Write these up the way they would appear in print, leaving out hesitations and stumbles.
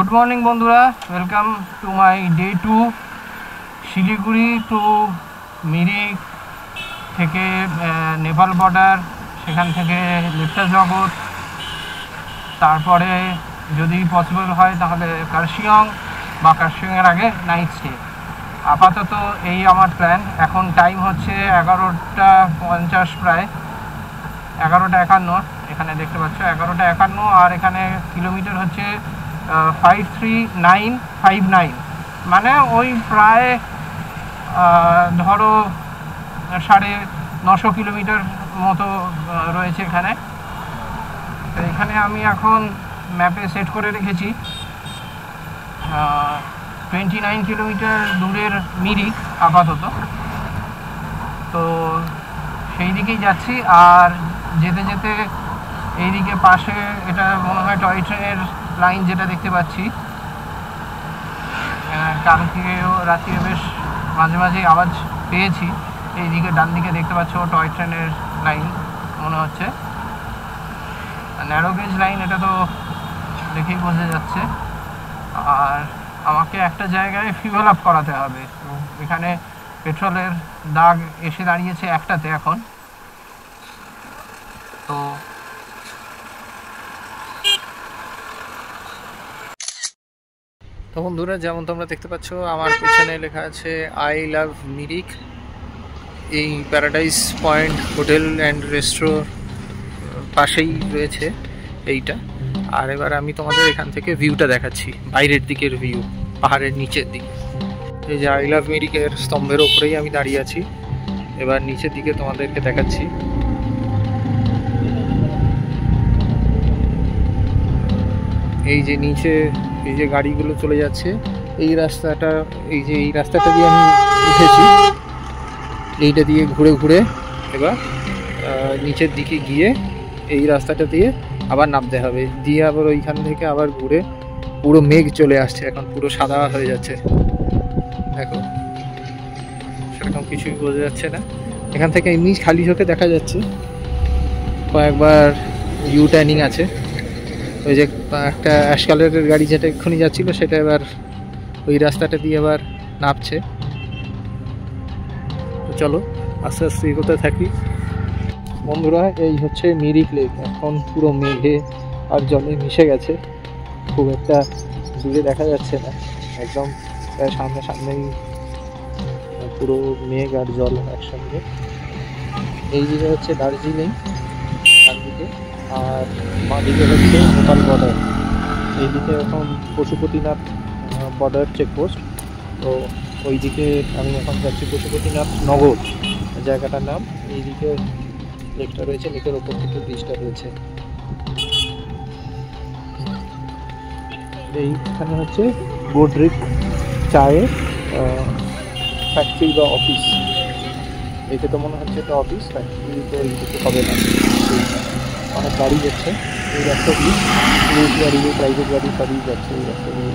Good morning बंधुरा welcome to my day 2 Siliguri to Mirik থেকে Nepal border সেখান থেকে লেপটা জগৎ তারপরে যদি পসিবল হয় তাহলে কার্শিয়ং বা কার্শিয়ংয়ের আগে নাইট স্টে। আপাতত এই আমার প্ল্যান। এখন টাইম হচ্ছে 11টা 50 প্রায় 11টা 51 এখানে দেখতে পাচ্ছ 11টা 51 আর এখানে কিলোমিটার হচ্ছে 53959 মানে ওই প্রায় ধরো 950 কিলোমিটার মতো রয়েছে এখানে। তো এখানে আমি এখন ম্যাপে সেট করে রেখেছি 29 কিলোমিটার দূরের মিরিক আপাতত। তো সেই দিকেই যাচ্ছি। আর যেতে যেতে এইদিকে পাশে এটা মনে হয় টয় ট্রেনের লাইন যেটা দেখতে পাচ্ছি। কালকেও রাত্রে বেশ মাঝে মাঝেই আওয়াজ পেয়েছি। এইদিকে ডান দিকে দেখতে পাচ্ছ টয় ট্রেনের লাইন মনে হচ্ছে, ন্যারো গেজ লাইন, এটা তো দেখেই বোঝা যাচ্ছে। আর আমাকে একটা জায়গায় ফিউয়েল আপ করাতে হবে। এখানে পেট্রোলের দাগ এসে দাঁড়িয়েছে একটাতে এখন। তো বন্ধুরা, যেমন তোমরা দেখতে পাচ্ছ আমার পেছনে লেখা আছে আই লাভ মিরিক। এই paradise point hotel and restro পাশেই রয়েছে এইটা। আর এবার আমি তোমাদের এখান থেকে ভিউটা দেখাচ্ছি, বাইরের দিকের ভিউ, পাহাড়ের নিচের দিকে। এই যে আই লাভ মিরিকের স্তম্ভের ওপরেই আমি দাঁড়িয়ে আছি। এবার নিচের দিকে তোমাদেরকে দেখাচ্ছি। এই যে নিচে এই যে গাড়িগুলো চলে যাচ্ছে, এই রাস্তাটা, এই যে এই রাস্তাটা দিয়ে আমি উঠেছি, এইটা দিয়ে ঘুরে ঘুরে এবার নিচের দিকে গিয়ে এই রাস্তাটা দিয়ে আবার নামতে হবে, দিয়ে আবার ওইখান থেকে আবার ঘুরে পুরো মেঘ চলে আসছে, এখন পুরো সাদা হয়ে যাচ্ছে। দেখো সেরকম কিছুই বোঝা যাচ্ছে না। এখান থেকে এমনি খালি চোখে দেখা যাচ্ছে কয়েকবার ইউ টার্নিং আছে। ওই যে একটা অ্যাশ কালারের গাড়ি যেটা এক্ষুনি যাচ্ছিলো সেটা এবার ওই রাস্তাটা দিয়ে আবার নামছে। তো চলো আস্তে আস্তে এগোতে থাকি। বন্ধুরা, এই হচ্ছে মিরিক লেক। এখন পুরো মেঘে আর জলে মিশে গেছে, খুব একটা দূরে দেখা যাচ্ছে না, একদম সামনে সামনেই পুরো মেঘ আর জল একসঙ্গে। এই দিকে হচ্ছে দার্জিলিং তার দিকে, আর বাঁদিকে হচ্ছে নেপাল বর্ডার। এইদিকে এখন পশুপতিনাথ বর্ডার চেকপোস্ট। তো ওইদিকে আমি এখন যাচ্ছি পশুপতিনাথ নগর জায়গাটার নাম। এইদিকে লেকটা রয়েছে, লেকের ওপর থেকে ব্রিজটা রয়েছে। এইখানে হচ্ছে গোড্রিক চায়ের ফ্যাক্টরি বা অফিস। এতে তো মনে হচ্ছে এটা অফিস, ফ্যাক্টরি তো এইদিকে হবে না। অনেক গাড়ি যাচ্ছে এই রাস্তা দিয়ে, পুলিশ গাড়ি, প্রাইভেট গাড়ি সবই যাচ্ছে এই রাস্তা দিয়ে।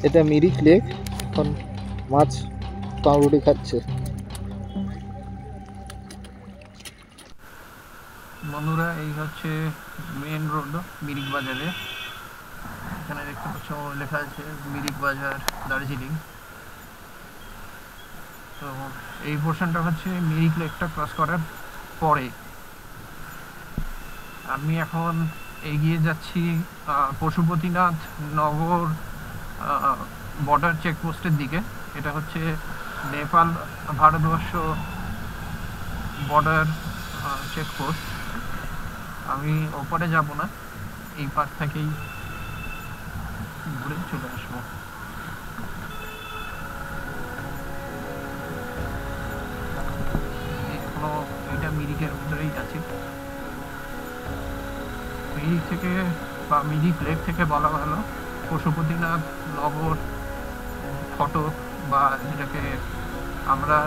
এটা মিরিক লেক। এখন মাছ পাউরুটি খাচ্ছে। বন্ধুরা, এই হচ্ছে মেন রোড মিরিক বাজারে। এখানে দেখতে পাচ্ছ লেখা আছে মিরিক বাজার দার্জিলিং। তো এই পোর্শনটা হচ্ছে মিরিক লেকটা ক্রস করার পরে। আমি এখন এগিয়ে যাচ্ছি পশুপতিনাথ নগর বর্ডার চেকপোস্টের দিকে। এটা হচ্ছে নেপাল ভারতবর্ষ বর্ডার চেকপোস্ট। আমি ওপরে যাব না, এই পাশ থেকেই ঘুরে চলে আসবো। এখনো এটা মিরিকের ভিতরেই আছে। মিরিক থেকে বা মিরিক লেক থেকে বলা ভালো পশুপতিনাথ নগর ফটক, বা যেটাকে আমরা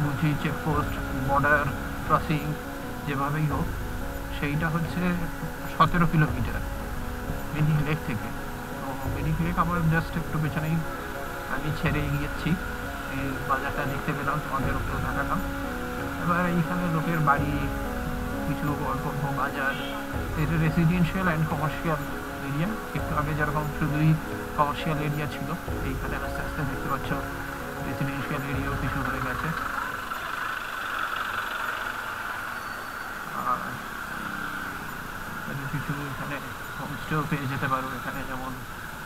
বুঝি চেকপোস্ট, বর্ডার ক্রসিং, যেভাবেই হোক, সেইটা হচ্ছে 17 কিলোমিটার মিরিক লেক থেকে। তো মিরিক লেক আমার জাস্ট একটু পেছনেই, আমি ছেড়ে গিয়েছি। এই বাজারটা দেখতে পেলাম, তোমাদের উপরে দেখালাম। এবার এইখানে লোকের বাড়ি, কিছু অল্প অল্প বাজার, এটা রেসিডেন্সিয়াল অ্যান্ড কমার্শিয়াল এরিয়া। একটু আগে যেরকম শুধুই কমার্শিয়াল এরিয়া ছিল, এইখানে আস্তে আস্তে দেখতে পাচ্ছ রেসিডেন্সিয়াল এরিয়াও কিছু হয়ে গেছে। আর কিছু এখানে হোমস্টেও পেয়ে যেতে পারো। এখানে যেমন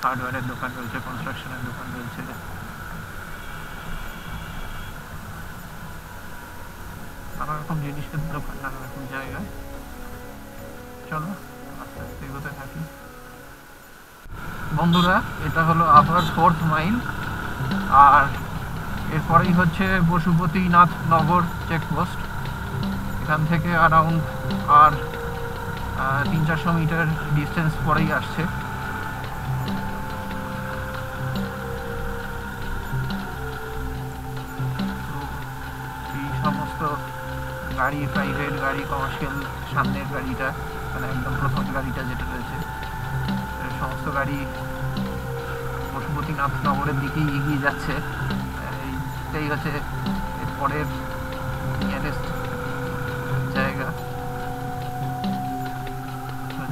হার্ডওয়্যারের দোকান রয়েছে, কনস্ট্রাকশনের দোকান রয়েছে। নানা রকম জিনিসের দোকান, নানা রকম জায়গায়। চলো আস্তে আস্তে এগোতে থাকি। বন্ধুরা, এটা হলো আবার 4th মাইল, আর এরপরেই হচ্ছে পশুপতিনাথ নগর চেকপোস্ট। এখান থেকে অ্যারাউন্ড আর 300-400 মিটার ডিস্টেন্স পরেই আসছে। এই সমস্ত গাড়ি, প্রাইভেট গাড়ি, কমার্শিয়াল, সামনের গাড়িটা মানে একদম প্রথম গাড়িটা যেটা রয়েছে, সমস্ত গাড়ি পশুপতিনাথ নগরের দিকেই এগিয়ে যাচ্ছে। এইটাই হচ্ছে এরপরের নিয়ারেস্ট জায়গা।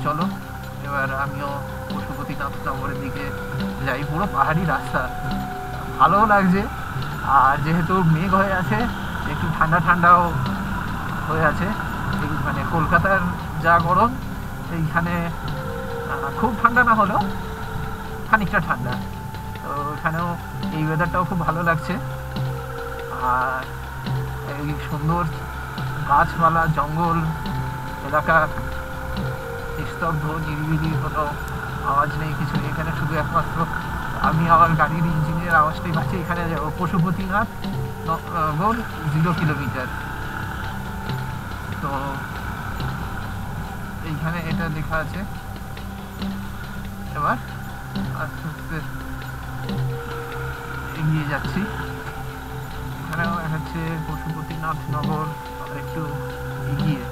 চলো এবার আমিও পশুপতিনাথ নগরের দিকে যাই। পুরো পাহাড়ি রাস্তা, ভালোও লাগছে। আর যেহেতু মেঘ হয়ে আছে, একটু ঠান্ডা ঠান্ডাও হয়ে আছে। মানে কলকাতার যা গরম, এইখানে খুব ঠান্ডা না হলেও খানিকটা ঠান্ডা। তো এখানেও এই ওয়েদারটাও খুব ভালো লাগছে। আর এই সুন্দর গাছপালা, জঙ্গল এলাকা, নিস্তব্ধ, নিরিবিলি, কোনো আওয়াজ নেই, কিছু নেই। এখানে শুধু একমাত্র আমি আমার গাড়ির ইঞ্জিনের আওয়াজটাই পাচ্ছি। এখানে পশুপতিনাথ নগর 0 কিলোমিটার। তো এইখানে এটা লেখা আছে। এবার আস্তে আস্তে এগিয়ে যাচ্ছি। এখানেও হচ্ছে পশুপতিনাথ নগর একটু এগিয়ে,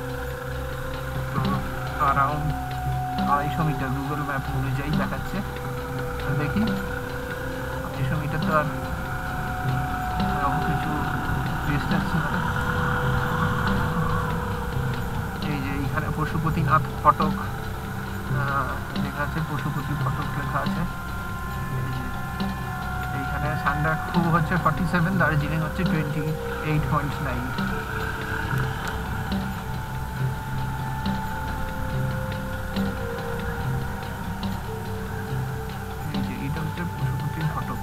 তো অ্যারাউন্ড 250 মিটার গুগল ম্যাপ অনুযায়ী দেখাচ্ছে। দেখি 250 মিটার তো আর কিছু ডিস্টেন্স নয়। এই যে এইখানে পশুপতিনাথ ফটক লেখা আছে, পশুপতি ফটক লেখা আছে। এইখানে সান্ডাকফু হচ্ছে 47, দার্জিলিং হচ্ছে 28.9। এইটা হচ্ছে পশুপতি ফটক।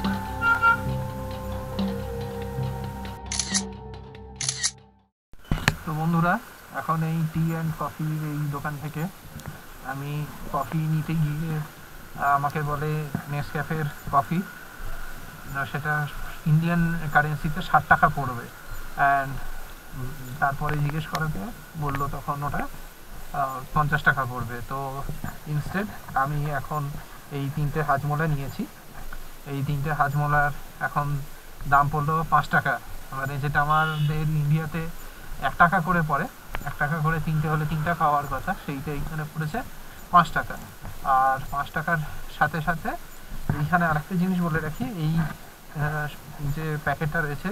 তো বন্ধুরা, এখন এই টি অ্যান্ড কফি এই দোকান থেকে আমি কফি নিতে গিয়ে আমাকে বলে নেসক্যাফের কফি, সেটা ইন্ডিয়ান কারেন্সিতে 60 টাকা পড়বে। অ্যান্ড তারপরে জিজ্ঞেস করাতে বললো তখন ওটা 50 টাকা পড়বে। তো ইনস্টেড আমি এখন এই 3টে হাজমোলা নিয়েছি। এই 3টে হাজমোলার এখন দাম পড়লো 5 টাকা, মানে যেটা আমাদের ইন্ডিয়াতে 1 টাকা করে পড়ে। 1 টাকা করে 3টে হলে 3টা খাওয়ার কথা, সেইটা এইখানে পড়েছে 5 টাকা। আর 5 টাকার সাথে সাথে এইখানে আরেকটা জিনিস বলে রাখি, এই যে প্যাকেটটা রয়েছে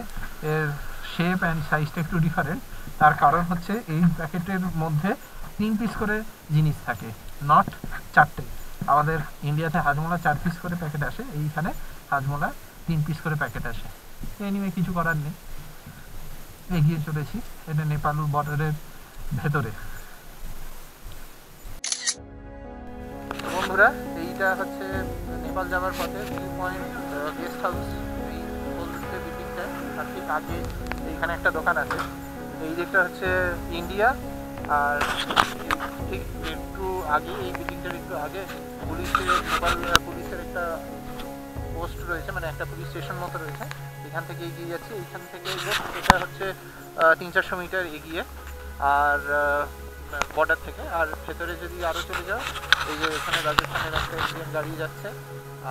এর শেপ অ্যান্ড সাইজটা একটু ডিফারেন্ট। তার কারণ হচ্ছে এই প্যাকেটের মধ্যে 3 পিস করে জিনিস থাকে, নট 4টে। আমাদের ইন্ডিয়াতে হাজমোলা 4 পিস করে প্যাকেট আসে, এইখানে হাজমোলা 3 পিস করে প্যাকেট আসে। এনিওয়ে কিছু করার নেই, এগিয়ে চলেছি। এটা নেপাল বর্ডারের ভেতরে। বন্ধুরা, এইটা হচ্ছে নেপাল যাওয়ার পথে ভিউ পয়েন্ট গেস্ট হাউস। এই বলতে বিল্ডিংটা আর ঠিক আগে এইখানে একটা দোকান আছে। এই দিকটা হচ্ছে ইন্ডিয়া, আর ঠিক একটু আগে, এই বিল্ডিংটার একটু আগে পুলিশের, নেপাল পুলিশের একটা পোস্ট রয়েছে, মানে একটা পুলিশ স্টেশন মতো রয়েছে। এখান থেকে এগিয়ে যাচ্ছি, এইখান থেকে জাস্ট এটা হচ্ছে 300-400 মিটার এগিয়ে, আর বর্ডার থেকে। আর ভেতরে যদি আরও চলে যাও, এই যে এখানে রাজস্থানের একটা ইন্ডিয়ান দাঁড়িয়ে যাচ্ছে।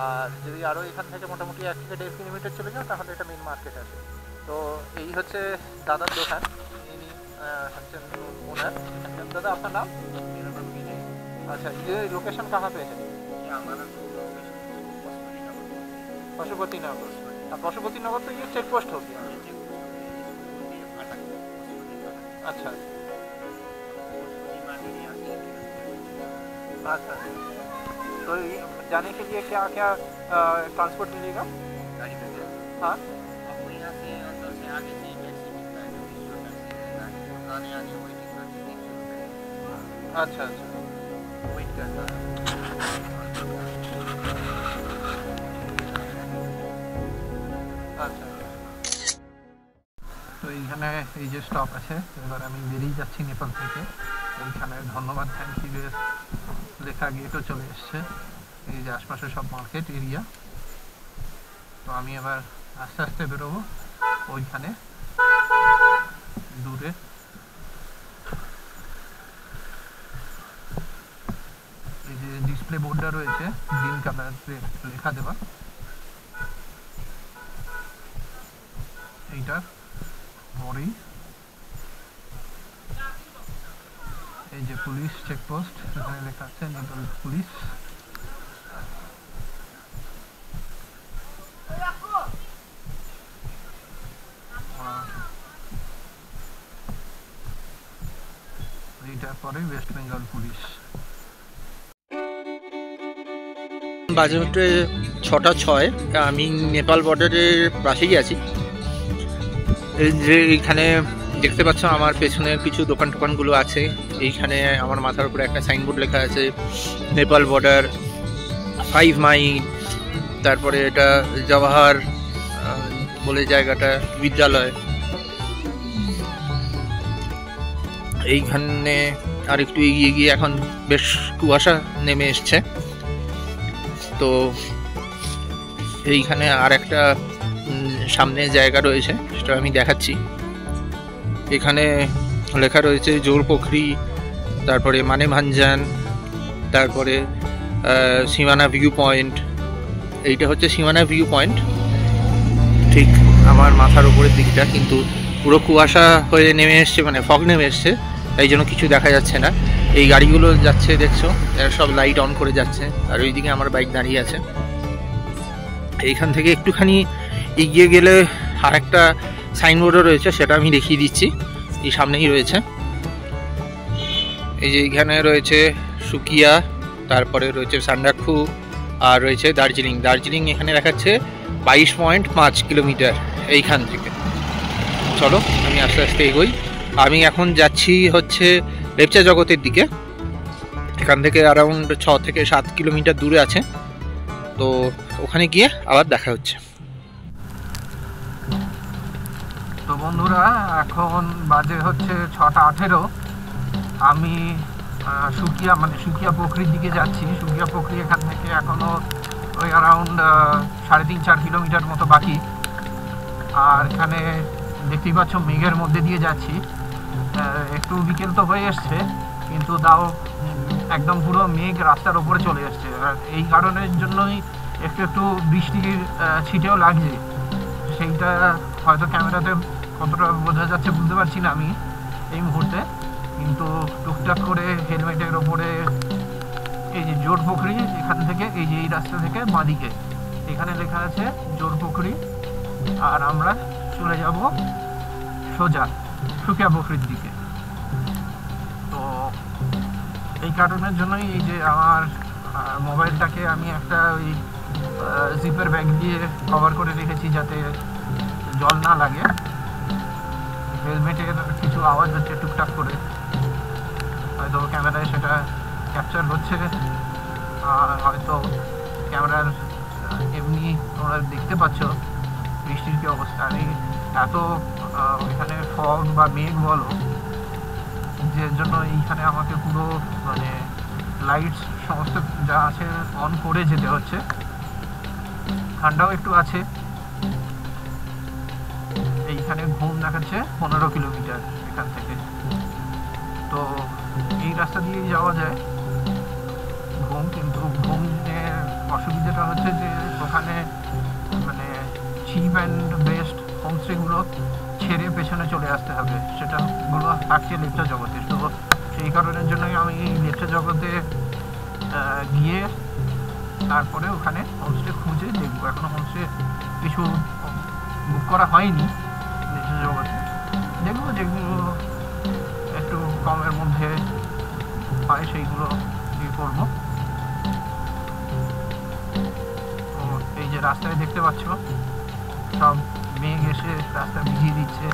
আর যদি আরও এখান থেকে মোটামুটি 1 থেকে 1.5 কিলোমিটার চলে যাও, তাহলে এটা মেন মার্কেট আছে। তো এই হচ্ছে দাদার দোকান, ইনি হচ্ছেন ওনার। দাদা আপনার নাম? अच्छा, ये लोकेशन कहाँ पे है? पशुपति नगर। पशुपति नगर तो ये चेक पोस्ट हो गया। अच्छा अच्छा, तो जाने के लिए क्या क्या ट्रांसपोर्ट मिलेगा? हाँ, आपको यहाँ से अंदर से आगे से टैक्सी मिलता है, जो आने आने वेटिंग करके 300 रुपये। अच्छा अच्छा, वेट करता है। আচ্ছা, তো এইখানে এই যে স্টপ আছে, এবার আমি বেরিয়ে যাচ্ছি নেপাল থেকে। এইখানে ধন্যবাদ, থ্যাংক ইউ লেখা গেটও চলে এসছে। এই যে আশপাশে সব মার্কেট এরিয়া। তো আমি এবার আস্তে আস্তে বেরোবো ওইখানে দূরে। এই যে ডিসপ্লে বোর্ডটা রয়েছে গ্রিন কালারে লেখা দেওয়া, এইটার পরেই এই যে পুলিশ চেকপোস্ট, এখানে লেখা আছে নেপাল পুলিশ। এইটার পরে ওয়েস্ট বেঙ্গল পুলিশ। বাজে হচ্ছে 6:06। আমি নেপাল বর্ডারের পাশেই আছি। এই যে এইখানে দেখতে পাচ্ছ আমার পেছনে কিছু দোকান টোকানগুলো আছে। এইখানে আমার মাথার উপরে একটা সাইনবোর্ড লেখা আছে নেপাল বর্ডার 5 মাইল। তারপরে এটা জওয়াহর বলে জায়গাটা, বিদ্যালয়। এইখানে আর একটু এগিয়ে গিয়ে এখন বেশ কুয়াশা নেমে এসছে। তো এইখানে আর একটা সামনে জায়গা রয়েছে, সেটা আমি দেখাচ্ছি। এখানে লেখা রয়েছে জোরপোখরি, তারপরে মানে ভাঞ্জান, তারপরে সীমানা ভিউ পয়েন্ট। এইটা হচ্ছে সীমানা ভিউ পয়েন্ট, ঠিক আমার মাথার উপরের দিকটা, কিন্তু পুরো কুয়াশা হয়ে নেমে এসছে, মানে ফগ নেমে এসছে, তাই জন্য কিছু দেখা যাচ্ছে না। এই গাড়িগুলো যাচ্ছে দেখছো, এরা সব লাইট অন করে যাচ্ছে, আর ওইদিকে আমার বাইক দাঁড়িয়ে আছে। এইখান থেকে একটুখানি এগিয়ে গেলে আর একটা সাইনবোর্ডও রয়েছে, সেটা আমি দেখিয়ে দিচ্ছি। এই সামনেই রয়েছে, এই যে এইখানে রয়েছে সুকিয়া, তারপরে রয়েছে সান্ডাকফু, আর রয়েছে দার্জিলিং। দার্জিলিং এখানে দেখাচ্ছে 22.5 কিলোমিটার এইখান থেকে। চলো আমি আস্তে আস্তে এগোই। আমি এখন যাচ্ছি হচ্ছে লেপচা জগতের দিকে। এখান থেকে অ্যারাউন্ড 6 থেকে 7 কিলোমিটার দূরে আছে। তো ওখানে গিয়ে আবার দেখা হচ্ছে। তো বন্ধুরা, এখন বাজে হচ্ছে 6:18। আমি সুকিয়া পোখরির দিকে যাচ্ছি। সুকিয়া পোখরি এখান থেকে এখনো ওই অ্যারাউন্ড 3.5-4 কিলোমিটার মতো বাকি। আর এখানে দেখতেই পাচ্ছ মেঘের মধ্যে দিয়ে যাচ্ছি। একটু বিকেল তো হয়ে এসছে, কিন্তু তাও একদম পুরো মেঘ রাস্তার ওপরে চলে এসছে। আর এই কারণের জন্যই একটু একটু বৃষ্টির ছিটেও লাগছে। সেইটা হয়তো ক্যামেরাতে কতটা বোঝা যাচ্ছে বুঝতে পারছি না আমি এই মুহূর্তে, কিন্তু টুকটাক করে হেলমেটের ওপরে এই যে জোরপোখরি, এখান থেকে এই যে এই রাস্তা থেকে বাঁদিকে এখানে লেখা আছে জোরপোখরি। আর আমরা চলে যাব সোজা সুকিয়া পোখরির দিকে। তো এই কারণের জন্যই এই যে আমার মোবাইলটাকে আমি একটা ওই জিপের ব্যাগ দিয়ে কভার করে রেখেছি, যাতে জল না লাগে। হেলমেটের কিছু আওয়াজ হচ্ছে টুকটাক করে, হয়তো ক্যামেরায় সেটা ক্যাপচার হচ্ছে, হয়তো ক্যামেরার এমনি তোমরা দেখতে পাচ্ছ বৃষ্টির কী অবস্থা। আমি এত এখানে ফগ বা মেঘ বলো, যে জন্য এইখানে আমাকে পুরো মানে লাইটস সমস্ত যা আছে অন করে যেতে হচ্ছে। ঠান্ডাও একটু আছে। এইখানে ঘুম দেখাচ্ছে 15 কিলোমিটার এখান থেকে। তো এই রাস্তা দিয়েই যাওয়া যায় ঘুম, কিন্তু ঘুমের অসুবিধাটা হচ্ছে যে ওখানে মানে চিপ অ্যান্ড বেস্ট হোমস্টেগুলো ছেড়ে পেছনে চলে আসতে হবে, সেটাগুলো থাকছে লেপচা জগতে। তো সেই কারণের জন্যই আমি এই লেপচা জগতে গিয়ে তারপরে ওখানে হোমস্টে খুঁজে দেখবো। এখনো হোমস্টে কিছু বুক করা হয়নি লেপচা জগতে, দেখবো যেগুলো একটু কমের মধ্যে হয় সেইগুলো দিয়ে করবো। তো এই যে রাস্তায় দেখতে পাচ্ছ সব মেঘ এসে রাস্তা ভিজিয়ে দিচ্ছে,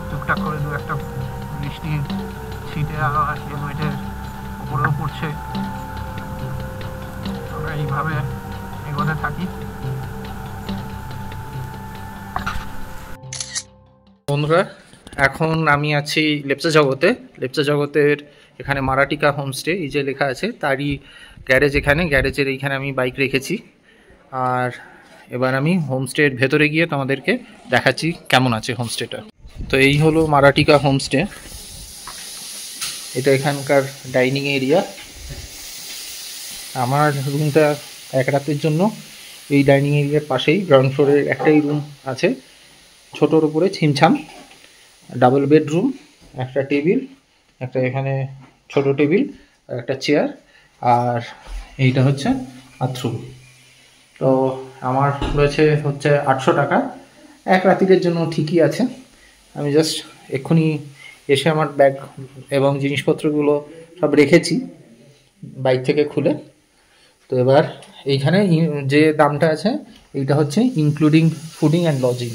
টুকটাক করে দু একটা বৃষ্টির ছিটে আমার হেলমেটের উপরেও পড়ছে। আমরা এইভাবে এগোতে থাকি। বন্ধুরা, এখন আমি আছি লেপচা জগতে। লেপচা জগতের এখানে মারাটিকা হোমস্টে এই যে লেখা আছে তারই গ্যারেজ, এখানে গ্যারেজের এইখানে আমি বাইক রেখেছি। আর এবার আমি হোমস্টের ভেতরে গিয়ে তোমাদেরকে দেখাচ্ছি কেমন আছে হোমস্টেটা। তো এই হলো মারাটিকা হোমস্টে। এটা এখানকার ডাইনিং এরিয়া। আমার রুমটা এক রাতের জন্য এই ডাইনিং এরিয়ার পাশেই গ্রাউন্ড ফ্লোরের একটাই রুম আছে, ছোটোর উপরে ছিমছাম, ডাবল বেডরুম, একটা টেবিল, একটা এখানে ছোট টেবিল আর একটা চেয়ার, আর এইটা হচ্ছে বাথরুম। তো আমার রয়েছে হচ্ছে 800 টাকা এক রাতের জন্য। ঠিকই আছে। আমি জাস্ট এক্ষুনি এসে আমার ব্যাগ এবং জিনিসপত্রগুলো সব রেখেছি বাইক থেকে খুলে। তো এবার এইখানে যে দামটা আছে এইটা হচ্ছে ইনক্লুডিং ফুডিং অ্যান্ড লজিং।